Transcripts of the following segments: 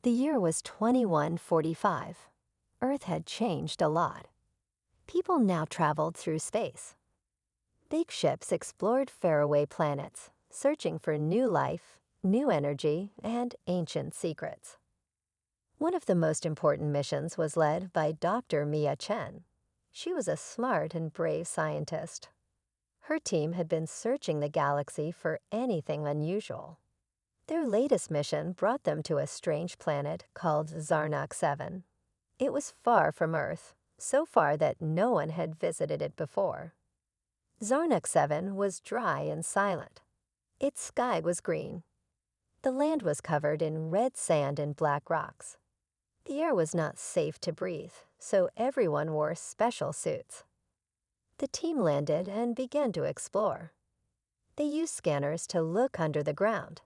The year was 2145. Earth had changed a lot. People now traveled through space. Big ships explored faraway planets, searching for new life, new energy, and ancient secrets. One of the most important missions was led by Dr. Mia Chen. She was a smart and brave scientist. Her team had been searching the galaxy for anything unusual. Their latest mission brought them to a strange planet called Zarnak 7. It was far from Earth, so far that no one had visited it before. Zarnak 7 was dry and silent. Its sky was green. The land was covered in red sand and black rocks. The air was not safe to breathe, so everyone wore special suits. The team landed and began to explore. They used scanners to look under the ground.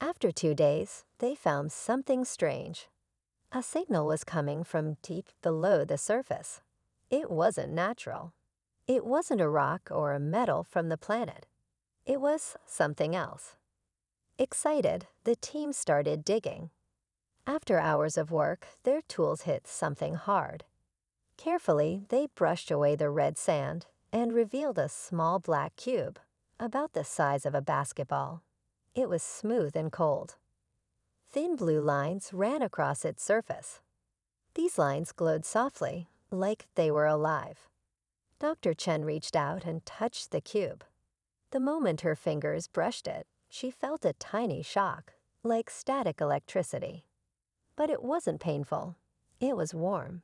After 2 days, they found something strange. A signal was coming from deep below the surface. It wasn't natural. It wasn't a rock or a metal from the planet. It was something else. Excited, the team started digging. After hours of work, their tools hit something hard. Carefully, they brushed away the red sand and revealed a small black cube, about the size of a basketball. It was smooth and cold. Thin blue lines ran across its surface. These lines glowed softly, like they were alive. Dr. Chen reached out and touched the cube. The moment her fingers brushed it, she felt a tiny shock, like static electricity. But it wasn't painful. It was warm.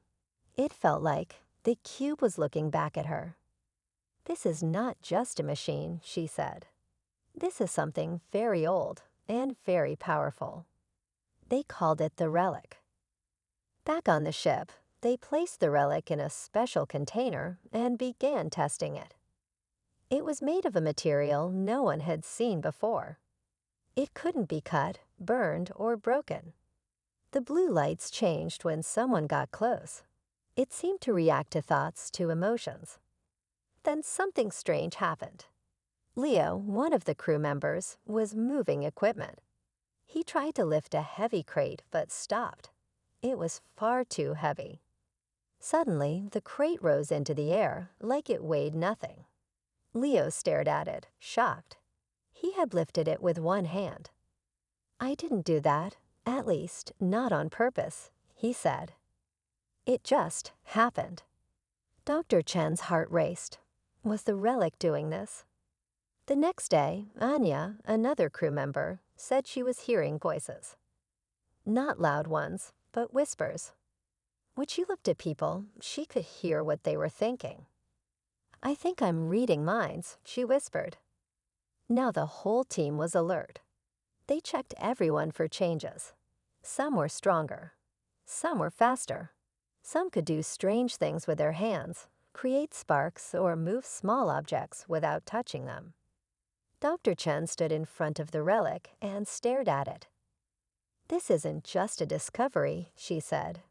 It felt like the cube was looking back at her. "This is not just a machine," she said. "This is something very old and very powerful." They called it the Relic. Back on the ship, they placed the relic in a special container and began testing it. It was made of a material no one had seen before. It couldn't be cut, burned, or broken. The blue lights changed when someone got close. It seemed to react to thoughts, to emotions. Then something strange happened. Leo, one of the crew members, was moving equipment. He tried to lift a heavy crate but stopped. It was far too heavy. Suddenly, the crate rose into the air like it weighed nothing. Leo stared at it, shocked. He had lifted it with one hand. "I didn't do that, at least not on purpose," he said. It just happened. Dr. Chen's heart raced. Was the relic doing this? The next day, Anya, another crew member, said she was hearing voices. Not loud ones, but whispers. When she looked at people, she could hear what they were thinking. "I think I'm reading minds," she whispered. Now the whole team was alert. They checked everyone for changes. Some were stronger. Some were faster. Some could do strange things with their hands, create sparks, or move small objects without touching them. Dr. Chen stood in front of the relic and stared at it. "This isn't just a discovery," she said.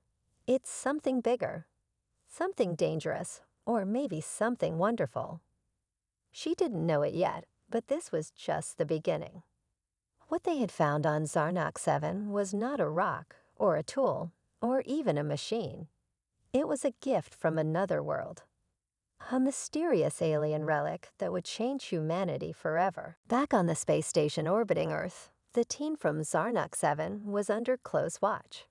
"It's something bigger, something dangerous, or maybe something wonderful." She didn't know it yet, but this was just the beginning. What they had found on Zarnak 7 was not a rock, or a tool, or even a machine. It was a gift from another world. A mysterious alien relic that would change humanity forever. Back on the space station orbiting Earth, the team from Zarnak 7 was under close watch.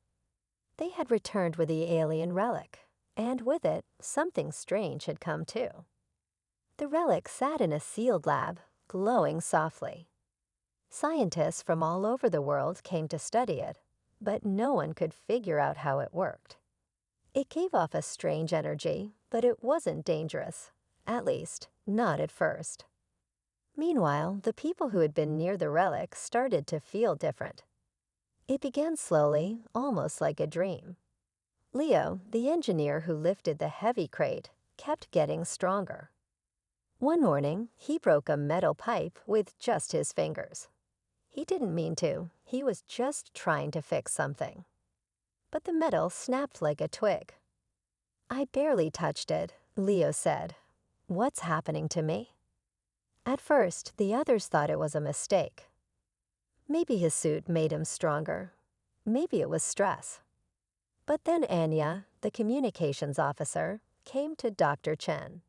They had returned with the alien relic, and with it, something strange had come too. The relic sat in a sealed lab, glowing softly. Scientists from all over the world came to study it, but no one could figure out how it worked. It gave off a strange energy, but it wasn't dangerous, at least, not at first. Meanwhile, the people who had been near the relic started to feel different. It began slowly, almost like a dream. Leo, the engineer who lifted the heavy crate, kept getting stronger. One morning, he broke a metal pipe with just his fingers. He didn't mean to. He was just trying to fix something. But the metal snapped like a twig. "I barely touched it," Leo said. "What's happening to me?" At first, the others thought it was a mistake. Maybe his suit made him stronger. Maybe it was stress. But then Anya, the communications officer, came to Dr. Chen.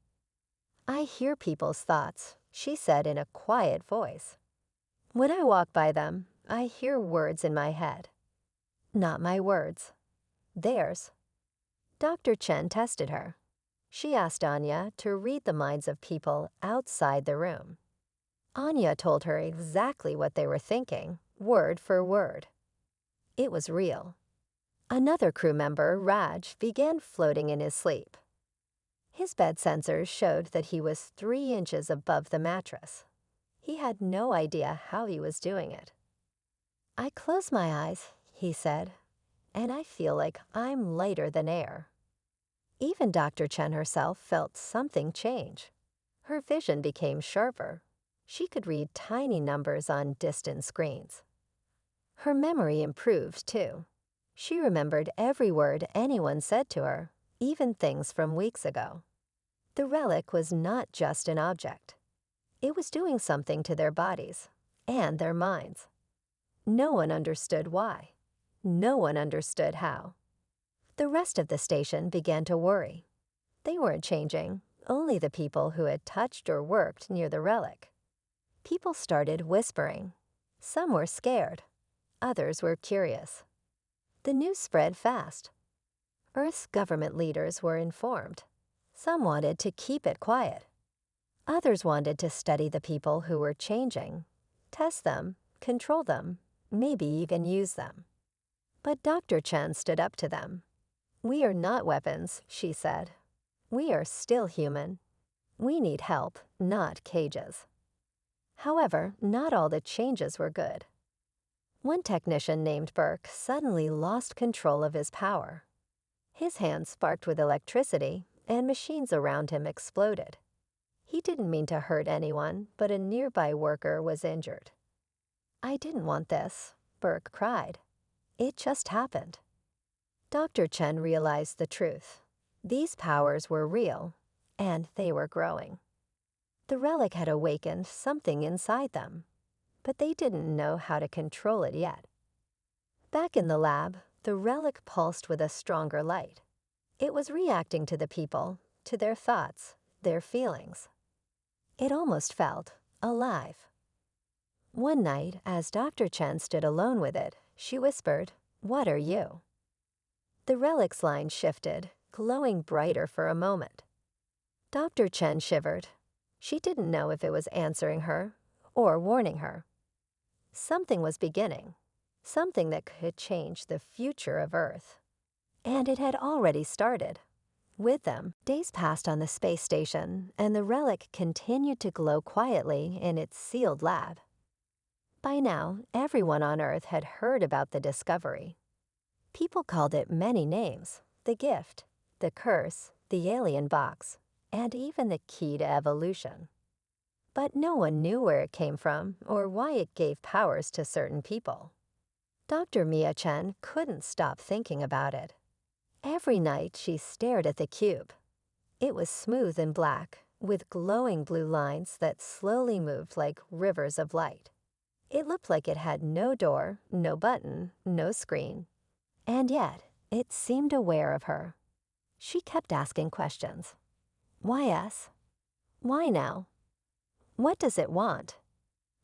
"I hear people's thoughts," she said in a quiet voice. "When I walk by them, I hear words in my head. Not my words. Theirs." Dr. Chen tested her. She asked Anya to read the minds of people outside the room. Anya told her exactly what they were thinking, word for word. It was real. Another crew member, Raj, began floating in his sleep. His bed sensors showed that he was 3 inches above the mattress. He had no idea how he was doing it. "I close my eyes," he said, "and I feel like I'm lighter than air." Even Dr. Chen herself felt something change. Her vision became sharper. She could read tiny numbers on distant screens. Her memory improved, too. She remembered every word anyone said to her, even things from weeks ago. The relic was not just an object. It was doing something to their bodies and their minds. No one understood why. No one understood how. The rest of the station began to worry. They weren't changing, only the people who had touched or worked near the relic. People started whispering. Some were scared. Others were curious. The news spread fast. Earth's government leaders were informed. Some wanted to keep it quiet. Others wanted to study the people who were changing, test them, control them, maybe even use them. But Dr. Chen stood up to them. "We are not weapons," she said. "We are still human. We need help, not cages." However, not all the changes were good. One technician named Burke suddenly lost control of his power. His hands sparked with electricity, and machines around him exploded. He didn't mean to hurt anyone, but a nearby worker was injured. "I didn't want this," Burke cried. "It just happened." Dr. Chen realized the truth. These powers were real, and they were growing. The relic had awakened something inside them, but they didn't know how to control it yet. Back in the lab, the relic pulsed with a stronger light. It was reacting to the people, to their thoughts, their feelings. It almost felt alive. One night, as Dr. Chen stood alone with it, she whispered, "What are you?" The relic's line shifted, glowing brighter for a moment. Dr. Chen shivered. She didn't know if it was answering her or warning her. Something was beginning, something that could change the future of Earth. And it had already started. With them, days passed on the space station, and the relic continued to glow quietly in its sealed lab. By now, everyone on Earth had heard about the discovery. People called it many names: the gift, the curse, the alien box, and even the key to evolution. But no one knew where it came from or why it gave powers to certain people. Dr. Mia Chen couldn't stop thinking about it. Every night she stared at the cube. It was smooth and black, with glowing blue lines that slowly moved like rivers of light. It looked like it had no door, no button, no screen. And yet, it seemed aware of her. She kept asking questions. Why us? Why now? What does it want?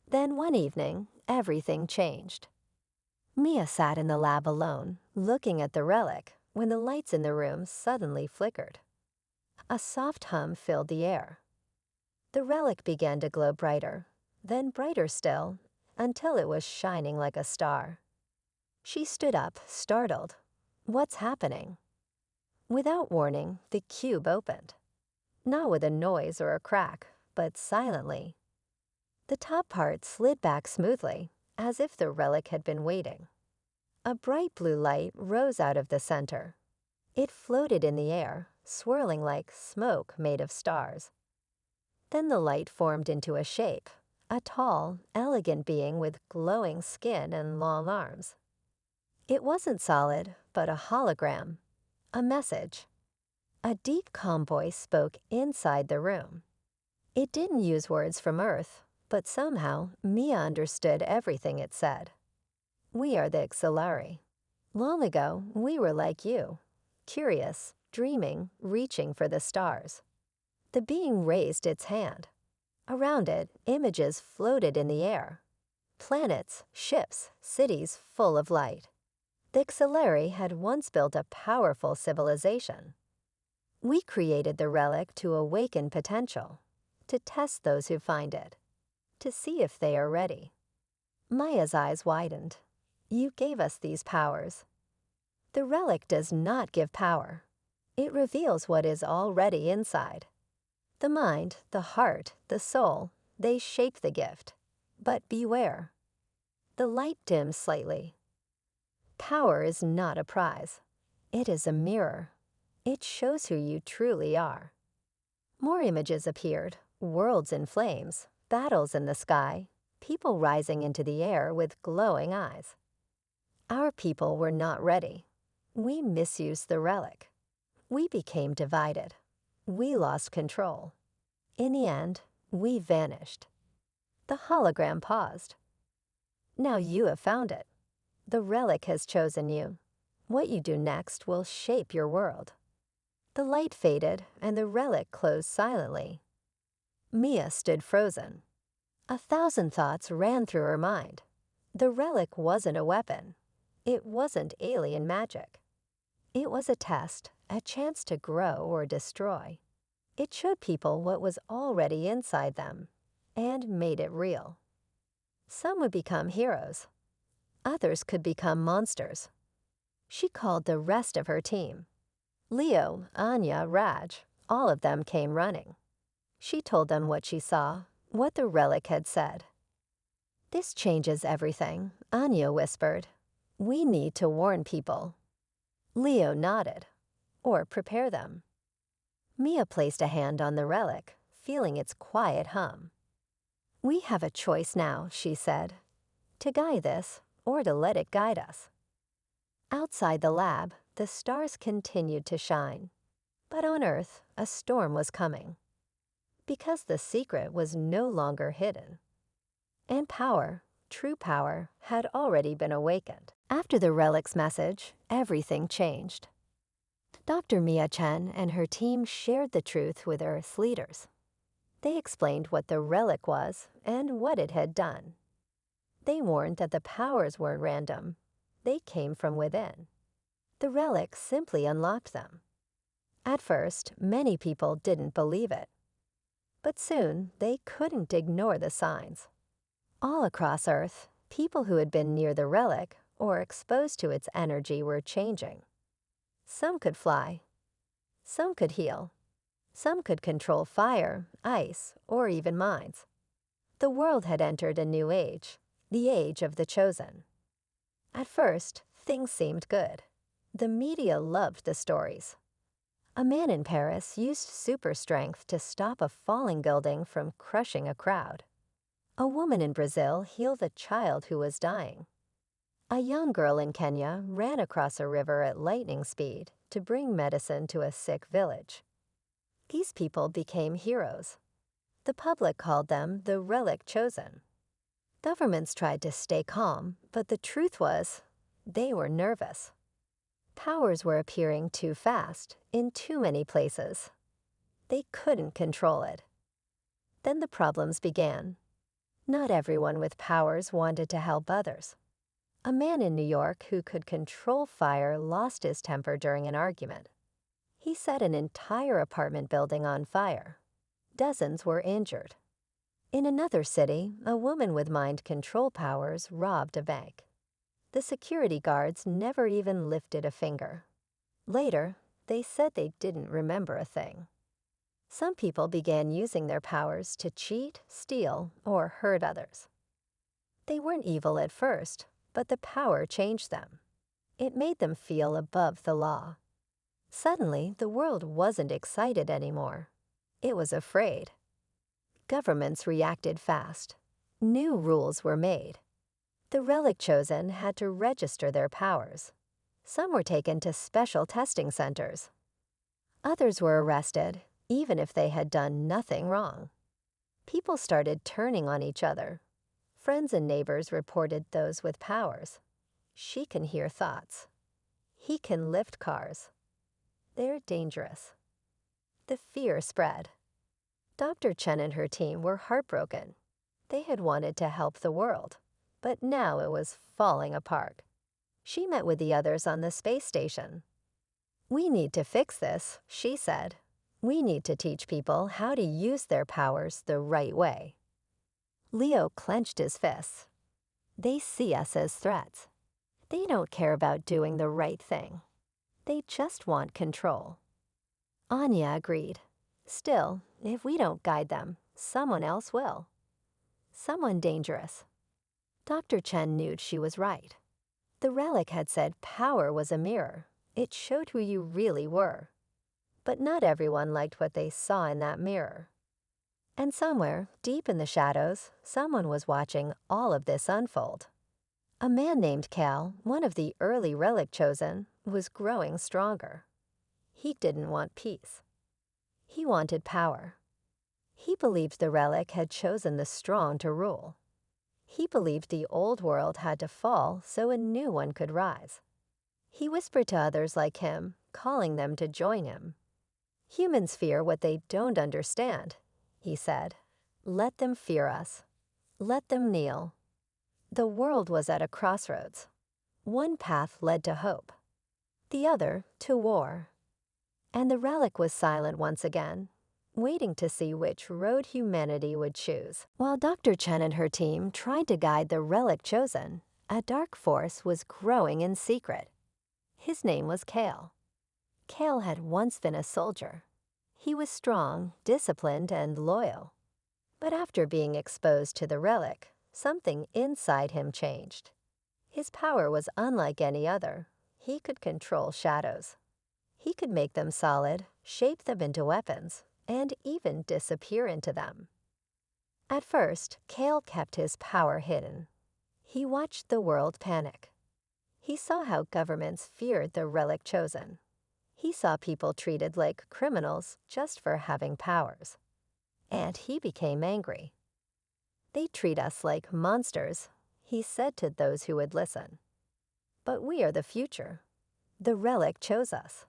Then one evening, everything changed. Mia sat in the lab alone, looking at the relic, when the lights in the room suddenly flickered. A soft hum filled the air. The relic began to glow brighter, then brighter still, until it was shining like a star. She stood up, startled. What's happening? Without warning, the cube opened. Not with a noise or a crack, but silently. The top part slid back smoothly, as if the relic had been waiting. A bright blue light rose out of the center. It floated in the air, swirling like smoke made of stars. Then the light formed into a shape, a tall, elegant being with glowing skin and long arms. It wasn't solid, but a hologram, a message. A deep, calm voice spoke inside the room. It didn't use words from Earth, but somehow Mia understood everything it said. "We are the Xilari. Long ago, we were like you, curious, dreaming, reaching for the stars. The being raised its hand. Around it, images floated in the air. Planets, ships, cities full of light. The Xeleri had once built a powerful civilization. We created the relic to awaken potential, to test those who find it, to see if they are ready. Maya's eyes widened. You gave us these powers. The relic does not give power. It reveals what is already inside. The mind, the heart, the soul, they shape the gift. But beware. The light dims slightly. Power is not a prize. It is a mirror. It shows who you truly are. More images appeared, worlds in flames, battles in the sky, people rising into the air with glowing eyes. Our people were not ready. We misused the relic. We became divided. We lost control. In the end, we vanished. The hologram paused. Now you have found it. The relic has chosen you. What you do next will shape your world. The light faded, and the relic closed silently. Mia stood frozen. 1,000 thoughts ran through her mind. The relic wasn't a weapon. It wasn't alien magic. It was a test, a chance to grow or destroy. It showed people what was already inside them, and made it real. Some would become heroes. Others could become monsters. She called the rest of her team. Leo, Anya, Raj, all of them came running. She told them what she saw, what the relic had said. This changes everything, Anya whispered. We need to warn people. Leo nodded. Or prepare them. Mia placed a hand on the relic, feeling its quiet hum. We have a choice now, she said, to guide this or to let it guide us. Outside the lab, the stars continued to shine. But on Earth, a storm was coming. Because the secret was no longer hidden. And power, true power, had already been awakened. After the relic's message, everything changed. Dr. Mia Chen and her team shared the truth with Earth's leaders. They explained what the relic was and what it had done. They warned that the powers weren't random. They came from within. The relic simply unlocked them. At first, many people didn't believe it. But soon, they couldn't ignore the signs. All across Earth, people who had been near the relic or exposed to its energy were changing. Some could fly. Some could heal. Some could control fire, ice, or even minds. The world had entered a new age, the age of the chosen. At first, things seemed good. The media loved the stories. A man in Paris used super strength to stop a falling building from crushing a crowd. A woman in Brazil healed a child who was dying. A young girl in Kenya ran across a river at lightning speed to bring medicine to a sick village. These people became heroes. The public called them the relic chosen. Governments tried to stay calm, but the truth was, they were nervous. Powers were appearing too fast, in too many places. They couldn't control it. Then the problems began. Not everyone with powers wanted to help others. A man in New York who could control fire lost his temper during an argument. He set an entire apartment building on fire. Dozens were injured. In another city, a woman with mind control powers robbed a bank. The security guards never even lifted a finger. Later, they said they didn't remember a thing. Some people began using their powers to cheat, steal, or hurt others. They weren't evil at first, but the power changed them. It made them feel above the law. Suddenly, the world wasn't excited anymore. It was afraid. Governments reacted fast. New rules were made. The relic chosen had to register their powers. Some were taken to special testing centers. Others were arrested, even if they had done nothing wrong. People started turning on each other. Friends and neighbors reported those with powers. She can hear thoughts. He can lift cars. They're dangerous. The fear spread. Dr. Chen and her team were heartbroken. They had wanted to help the world, but now it was falling apart. She met with the others on the space station. "We need to fix this," she said. "We need to teach people how to use their powers the right way." Leo clenched his fists. "They see us as threats. They don't care about doing the right thing. They just want control." Anya agreed. "Still, if we don't guide them, someone else will. Someone dangerous." Dr. Chen knew she was right. The relic had said power was a mirror. It showed who you really were. But not everyone liked what they saw in that mirror. And somewhere, deep in the shadows, someone was watching all of this unfold. A man named Cal, one of the early Relic chosen, was growing stronger. He didn't want peace. He wanted power. He believed the Relic had chosen the strong to rule. He believed the old world had to fall so a new one could rise. He whispered to others like him, calling them to join him. "Humans fear what they don't understand," he said. "Let them fear us. Let them kneel." The world was at a crossroads. One path led to hope, the other to war. And the Relic was silent once again, waiting to see which road humanity would choose. While Dr. Chen and her team tried to guide the Relic chosen, a dark force was growing in secret. His name was Kale. Kale had once been a soldier. He was strong, disciplined, and loyal. But after being exposed to the Relic, something inside him changed. His power was unlike any other. He could control shadows. He could make them solid, shape them into weapons, and even disappear into them. At first, Kale kept his power hidden. He watched the world panic. He saw how governments feared the Relic chosen. He saw people treated like criminals just for having powers. And he became angry. "They treat us like monsters," he said to those who would listen. "But we are the future. The Relic chose us."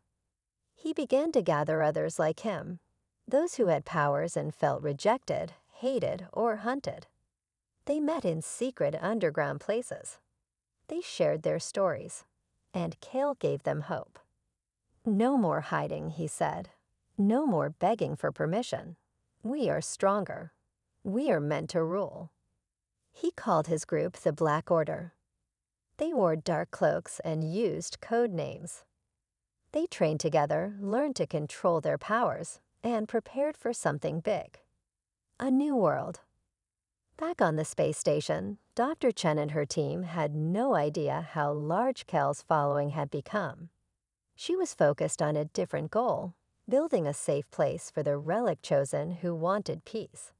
He began to gather others like him, those who had powers and felt rejected, hated, or hunted. They met in secret underground places. They shared their stories, and Kale gave them hope. "No more hiding," he said. "No more begging for permission. We are stronger. We are meant to rule." He called his group the Black Order. They wore dark cloaks and used code names. They trained together, learned to control their powers, and prepared for something big. A new world. Back on the space station, Dr. Chen and her team had no idea how large Kel's following had become. She was focused on a different goal, building a safe place for the Relic chosen who wanted peace.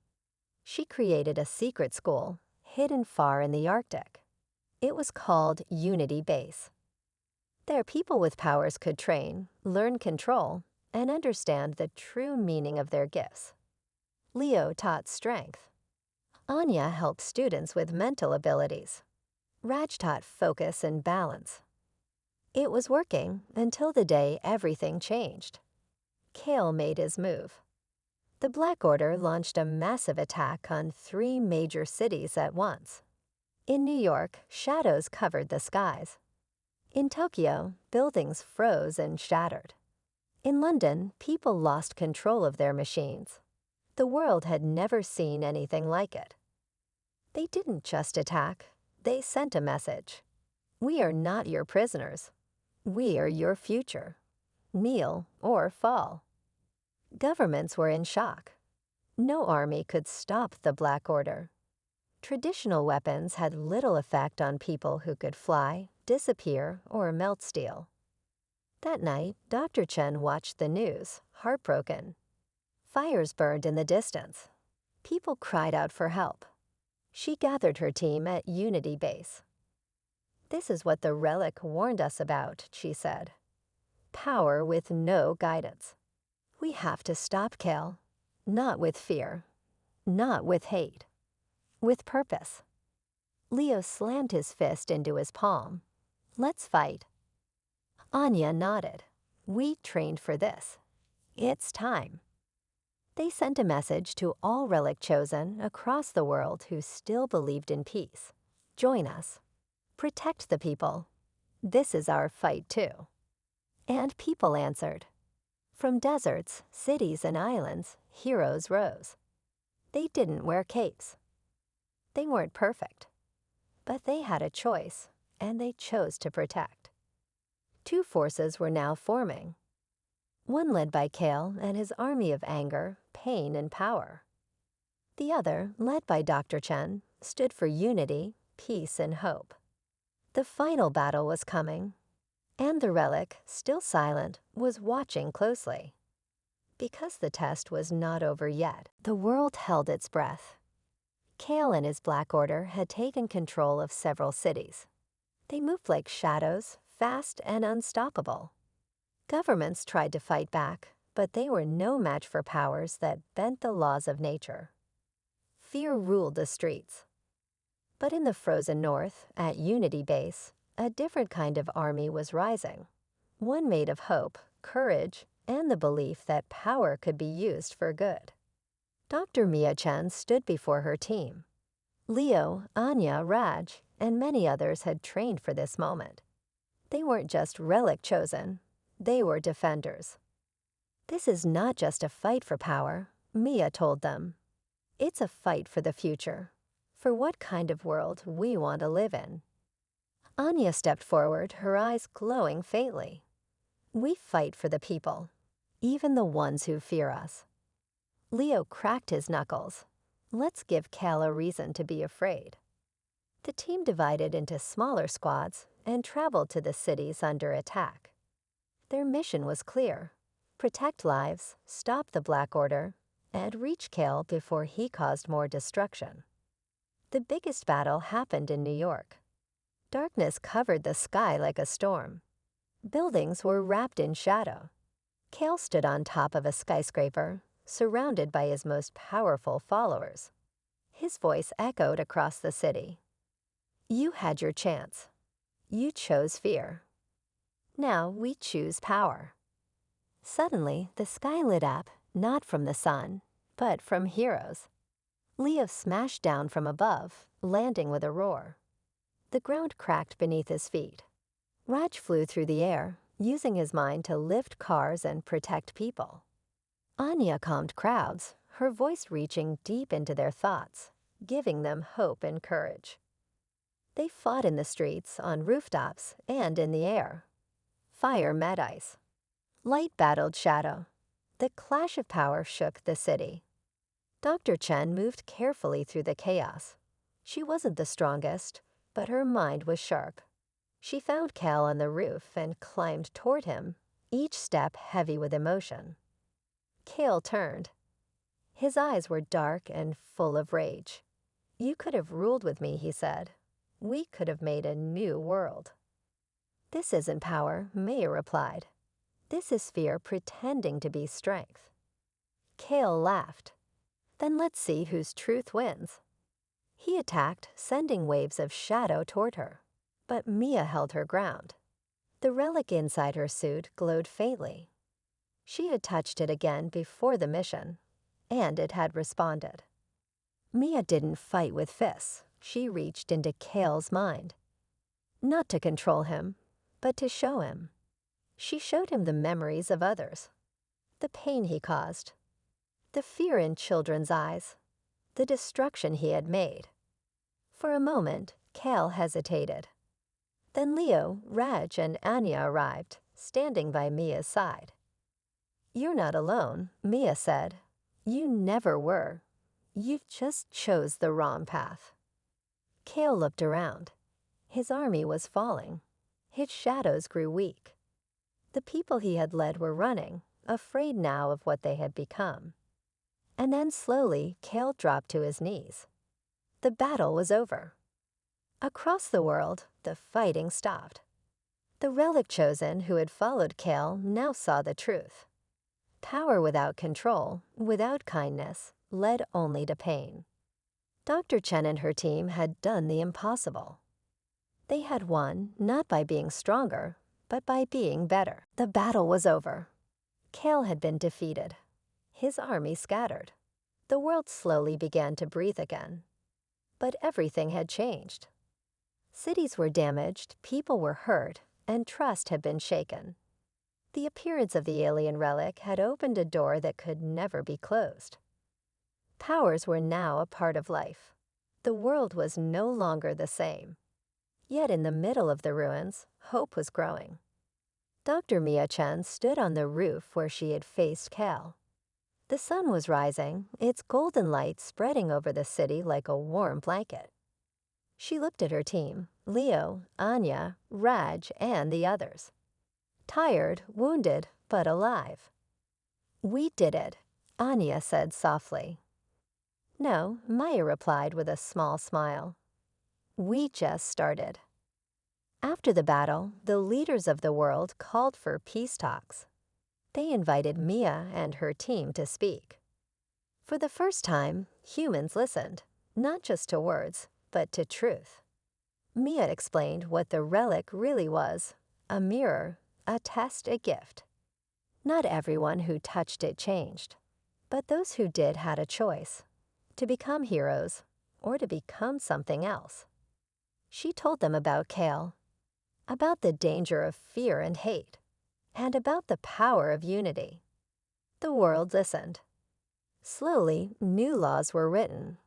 She created a secret school, hidden far in the Arctic. It was called Unity Base. There, people with powers could train, learn control, and understand the true meaning of their gifts. Leo taught strength. Anya helped students with mental abilities. Raj taught focus and balance. It was working until the day everything changed. Kale made his move. The Black Order launched a massive attack on 3 major cities at once. In New York, shadows covered the skies. In Tokyo, buildings froze and shattered. In London, people lost control of their machines. The world had never seen anything like it. They didn't just attack, they sent a message. "We are not your prisoners. We are your future. Kneel or fall." Governments were in shock. No army could stop the Black Order. Traditional weapons had little effect on people who could fly, disappear, or melt steel. That night, Dr. Chen watched the news, heartbroken. Fires burned in the distance. People cried out for help. She gathered her team at Unity Base. "This is what the Relic warned us about," she said. "Power with no guidance. We have to stop Kale. Not with fear. Not with hate. With purpose." Leo slammed his fist into his palm. "Let's fight." Anya nodded. We trained for this. It's time. They sent a message to all Relic chosen across the world who still believed in peace. Join us. Protect the people. This is our fight too. And people answered. From deserts, cities, and islands, heroes rose. They didn't wear capes. They weren't perfect. But they had a choice, and they chose to protect. Two forces were now forming. One led by Kale and his army of anger, pain, and power. The other, led by Dr. Chen, stood for unity, peace, and hope. The final battle was coming, and the Relic, still silent, was watching closely. Because the test was not over yet, the world held its breath. Kale and his Black Order had taken control of several cities. They moved like shadows, fast and unstoppable. Governments tried to fight back, but they were no match for powers that bent the laws of nature. Fear ruled the streets. But in the frozen north, at Unity Base, a different kind of army was rising. One made of hope, courage, and the belief that power could be used for good. Dr. Mia Chen stood before her team. Leo, Anya, Raj, and many others had trained for this moment. They weren't just Relic chosen, they were defenders. This is not just a fight for power, Mia told them. It's a fight for the future, for what kind of world we want to live in. Anya stepped forward, her eyes glowing faintly. We fight for the people, even the ones who fear us. Leo cracked his knuckles. Let's give Cal a reason to be afraid. The team divided into smaller squads and traveled to the cities under attack. Their mission was clear: protect lives, stop the Black Order, and reach Kale before he caused more destruction. The biggest battle happened in New York. Darkness covered the sky like a storm. Buildings were wrapped in shadow. Kale stood on top of a skyscraper, surrounded by his most powerful followers. His voice echoed across the city. You had your chance. You chose fear. Now we choose power. Suddenly, the sky lit up, not from the sun, but from heroes. Leo smashed down from above, landing with a roar. The ground cracked beneath his feet. Raj flew through the air, using his mind to lift cars and protect people. Anya calmed crowds, her voice reaching deep into their thoughts, giving them hope and courage. They fought in the streets, on rooftops, and in the air. Fire met ice. Light battled shadow. The clash of power shook the city. Dr. Chen moved carefully through the chaos. She wasn't the strongest, but her mind was sharp. She found Cal on the roof and climbed toward him, each step heavy with emotion. Kale turned. His eyes were dark and full of rage. You could have ruled with me, he said. We could have made a new world. This isn't power, Maya replied. This is fear pretending to be strength. Kale laughed. Then let's see whose truth wins. He attacked, sending waves of shadow toward her. But Mia held her ground. The relic inside her suit glowed faintly. She had touched it again before the mission, and it had responded. Mia didn't fight with fists. She reached into Kale's mind. Not to control him, but to show him. She showed him the memories of others, the pain he caused, the fear in children's eyes, the destruction he had made. For a moment, Kale hesitated. Then Leo, Raj, and Anya arrived, standing by Mia's side. You're not alone, Mia said. You never were. You just chose the wrong path. Kale looked around. His army was falling. His shadows grew weak. The people he had led were running, afraid now of what they had become. And then slowly, Kale dropped to his knees. The battle was over. Across the world, the fighting stopped. The relic chosen who had followed Kale now saw the truth. Power without control, without kindness, led only to pain. Dr. Chen and her team had done the impossible. They had won not by being stronger, but by being better. The battle was over. Kale had been defeated. His army scattered. The world slowly began to breathe again. But everything had changed. Cities were damaged, people were hurt, and trust had been shaken. The appearance of the alien relic had opened a door that could never be closed. Powers were now a part of life. The world was no longer the same. Yet in the middle of the ruins, hope was growing. Dr. Mia-chan stood on the roof where she had faced Cal. The sun was rising, its golden light spreading over the city like a warm blanket. She looked at her team, Leo, Anya, Raj, and the others. Tired, wounded, but alive. "We did it," Anya said softly. "No," Maya replied with a small smile. "We just started." After the battle, the leaders of the world called for peace talks. They invited Mia and her team to speak. For the first time, humans listened, not just to words, but to truth. Mia explained what the relic really was: a mirror, a test, a gift. Not everyone who touched it changed, but those who did had a choice: to become heroes or to become something else. She told them about Kale, about the danger of fear and hate, and about the power of unity. The world listened. Slowly, new laws were written,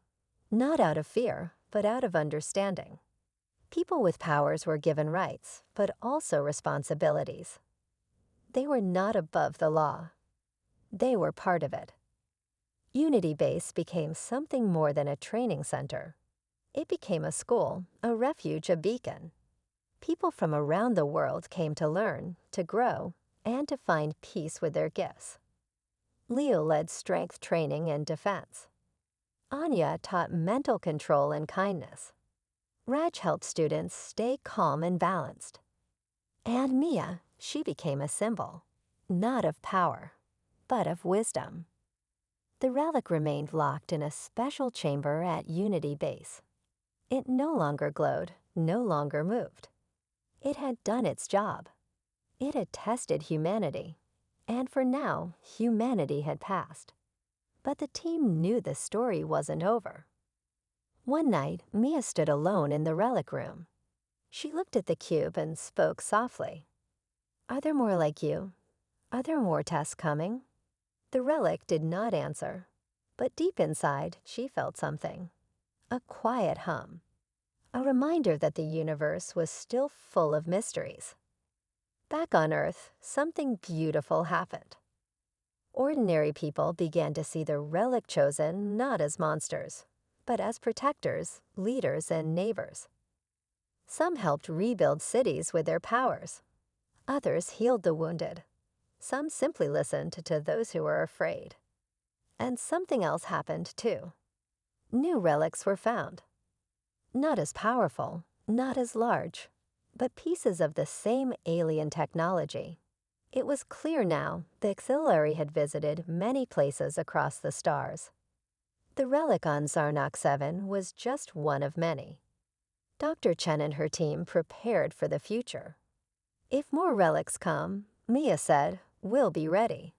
not out of fear, but out of understanding. People with powers were given rights, but also responsibilities. They were not above the law. They were part of it. Unity Base became something more than a training center. It became a school, a refuge, a beacon. People from around the world came to learn, to grow, and to find peace with their gifts. Leo led strength training and defense. Anya taught mental control and kindness. Raj helped students stay calm and balanced. And Mia, she became a symbol, not of power, but of wisdom. The relic remained locked in a special chamber at Unity Base. It no longer glowed, no longer moved. It had done its job. It had tested humanity, and for now, humanity had passed. But the team knew the story wasn't over. One night, Mia stood alone in the relic room. She looked at the cube and spoke softly. "Are there more like you? Are there more tests coming?" The relic did not answer, but deep inside, she felt something. A quiet hum. A reminder that the universe was still full of mysteries. Back on Earth, something beautiful happened. Ordinary people began to see the relic chosen not as monsters, but as protectors, leaders, and neighbors. Some helped rebuild cities with their powers. Others healed the wounded. Some simply listened to those who were afraid. And something else happened too. New relics were found. Not as powerful, not as large, but pieces of the same alien technology. It was clear now the auxiliary had visited many places across the stars. The relic on Zarnak 7 was just one of many. Dr. Chen and her team prepared for the future. "If more relics come," Mia said, "we'll be ready."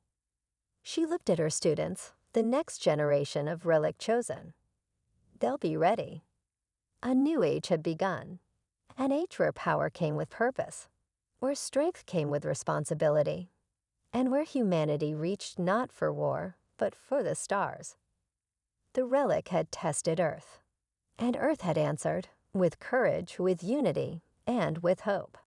She looked at her students, the next generation of relic chosen. They'll be ready. A new age had begun, an age where power came with purpose, where strength came with responsibility, and where humanity reached not for war, but for the stars. The relic had tested Earth, and Earth had answered, with courage, with unity, and with hope.